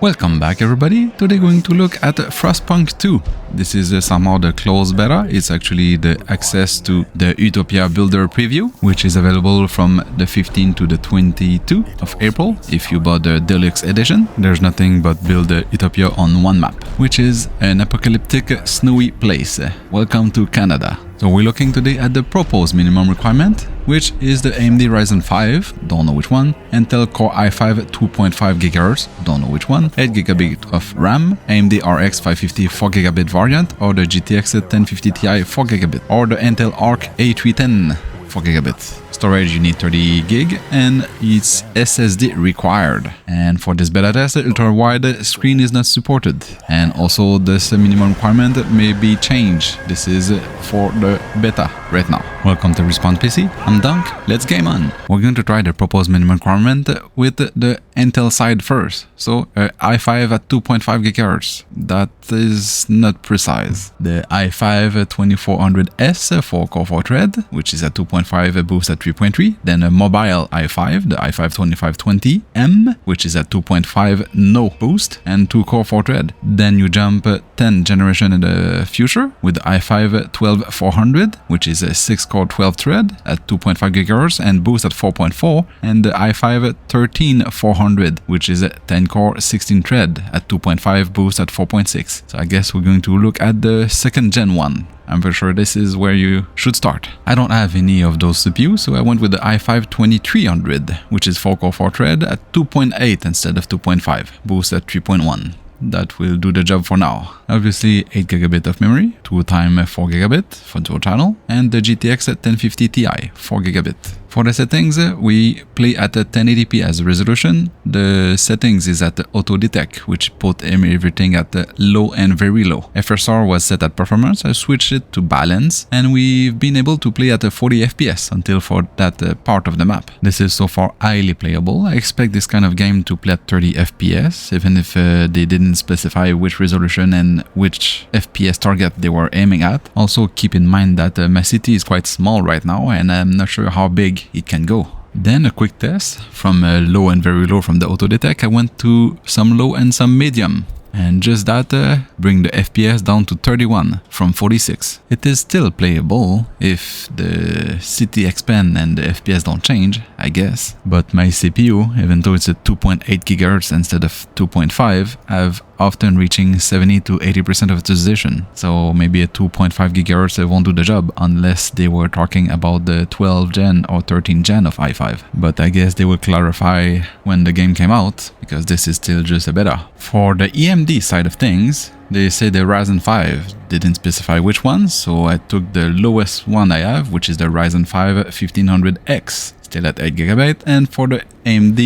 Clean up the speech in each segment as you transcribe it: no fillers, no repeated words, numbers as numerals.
Welcome back everybody. Today going to look at Frostpunk 2. This is somehow the closed beta. It's actually the access to the Utopia Builder preview, which is available from the 15th to the 22nd of April. If you bought the deluxe edition, there's nothing but build Utopia on one map, which is an apocalyptic snowy place. Welcome to Canada. So we're looking today at the proposed minimum requirement, which is the AMD Ryzen 5, don't know which one, Intel Core i5 2.5 GHz, don't know which one, 8GB of RAM, AMD RX550 4GB variant, or the GTX1050 Ti 4GB, or the Intel Arc A310 4GB. Storage you need 30 gig and it's SSD required. And for this beta test, ultra wide screen is not supported. And also this minimum requirement may be changed. This is for the beta right now. Welcome to Respawn PC. I'm Dunk. Let's game on. We're going to try the proposed minimum requirement with the Intel side first. So i5 at 2.5 GHz. That is not precise. The i5 2400S 4-core 4-thread, which is at 2.5 boost at 3.3, then a mobile i5, the i5 2520M, which is at 2.5 no boost and 2-core 4-thread. Then you jump 10 generation in the future with the i5 12400, which is a 6-core 12-thread at 2.5 GHz and boost at 4.4, and the i5 13400, which is a 10-core 16-thread at 2.5 boost at 4.6. So I guess we're going to look at the second gen one. I'm for sure this is where you should start. I don't have any of those CPUs, so I went with the i5 2300, which is 4-core 4-thread at 2.8 instead of 2.5, boost at 3.1. That will do the job for now. Obviously 8GB of memory, 2x 4GB for dual channel, and the GTX1050 Ti 4GB. For the settings, we play at a 1080p as a resolution. The settings is at the auto detect, which put everything at the low and very low. FSR was set at performance. I switched it to balance, and we've been able to play at a 40 FPS until for that part of the map. This is so far highly playable. I expect this kind of game to play at 30 FPS, even if they didn't specify which resolution and which FPS target they were aiming at. Also keep in mind that my city is quite small right now, and I'm not sure how big it can go. Then a quick test from low and very low from the auto detect. I went to some low and some medium, and just that bring the FPS down to 31 from 46. It is still playable if the city expand and the FPS don't change, I guess. But my CPU, even though it's at 2.8 GHz instead of 2.5, I've often reaching 70 to 80% of utilization. So maybe a 2.5 GHz won't do the job unless they were talking about the 12 gen or 13 gen of i5. But I guess they will clarify when the game came out, because this is still just a beta. For the AMD side of things, they say the Ryzen 5 didn't specify which one, so I took the lowest one I have, which is the Ryzen 5 1500X, still at 8GB, and for the AMD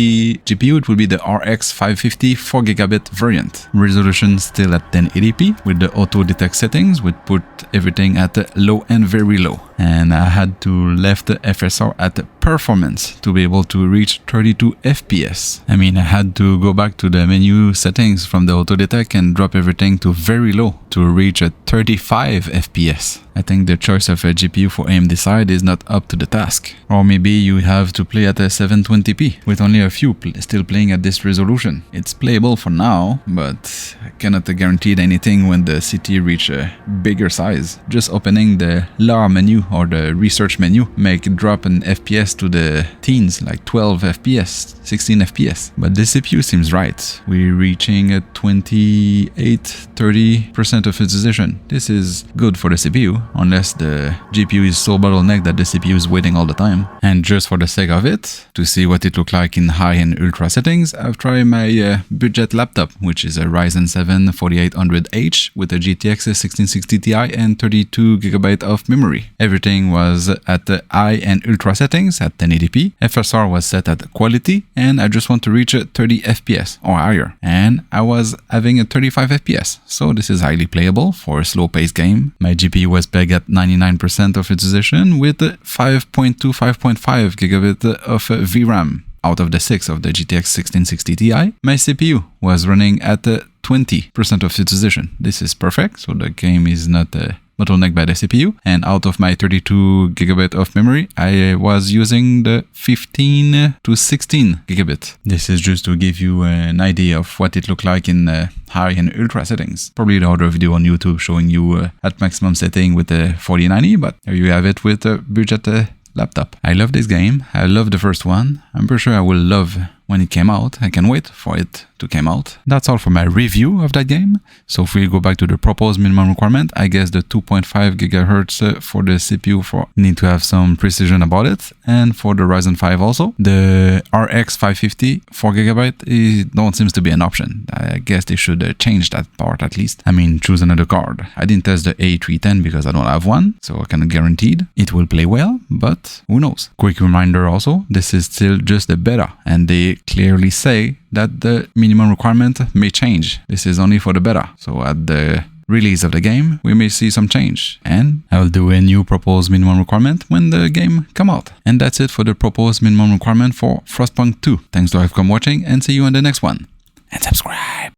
GPU it will be the RX550 4GB variant. Resolution still at 1080p with the auto detect settings, which put everything at low and very low. And I had to left the FSR at performance to be able to reach 32 FPS. I mean, I had to go back to the menu settings from the auto detect and drop everything to very low to reach a 35 FPS. I think the choice of a GPU for AMD side is not up to the task. Or maybe you have to play at a 720p with only a few still playing at this resolution. It's playable for now, but I cannot guarantee anything when the city reach a bigger size. Just opening the LAR menu or the research menu make it drop an FPS to the teens, like 12 FPS, 16 FPS. But the CPU seems right. We're reaching a 28-30% of utilization. This is good for the CPU, unless the GPU is so bottlenecked that the CPU is waiting all the time. And just for the sake of it, to see what it looks like in high and ultra settings, I've tried my budget laptop, which is a Ryzen 7 4800H with a GTX 1660 Ti and 32GB of memory. Everything was at the high and ultra settings at 1080p. FSR was set at quality, and I just want to reach 30 FPS or higher. And I was having a 35 FPS, so this is highly playable for a slow-paced game. My GPU was pegged at 99% of utilization with 5.5 GB of VRAM out of the 6 of the GTX 1660 Ti. My CPU was running at 20% of utilization. This is perfect, so the game is not bottlenecked by the CPU. And out of my 32 gigabit of memory, I was using the 15 to 16 gigabit. This is just to give you an idea of what it looked like in high and ultra settings. Probably the other video on YouTube showing you at maximum setting with the 4090, but here you have it with a budget laptop. I love this game. I love the first one. I'm pretty sure I will love when it came out. I can wait for it to come out. That's all for my review of that game. So if we go back to the proposed minimum requirement, I guess the 2.5 gigahertz for the CPU need to have some precision about it. And for the Ryzen 5 also, the RX550 4GB don't seems to be an option. I guess they should change that part at least. I mean, choose another card. I didn't test the A310 because I don't have one, so I cannot guarantee it will play well, but who knows. Quick reminder also, this is still just the beta, and they clearly say that the minimum requirement may change. This is only for the beta. So at the release of the game, we may see some change. And I will do a new proposed minimum requirement when the game come out. And that's it for the proposed minimum requirement for Frostpunk 2. Thanks to everyone watching and see you on the next one. And subscribe!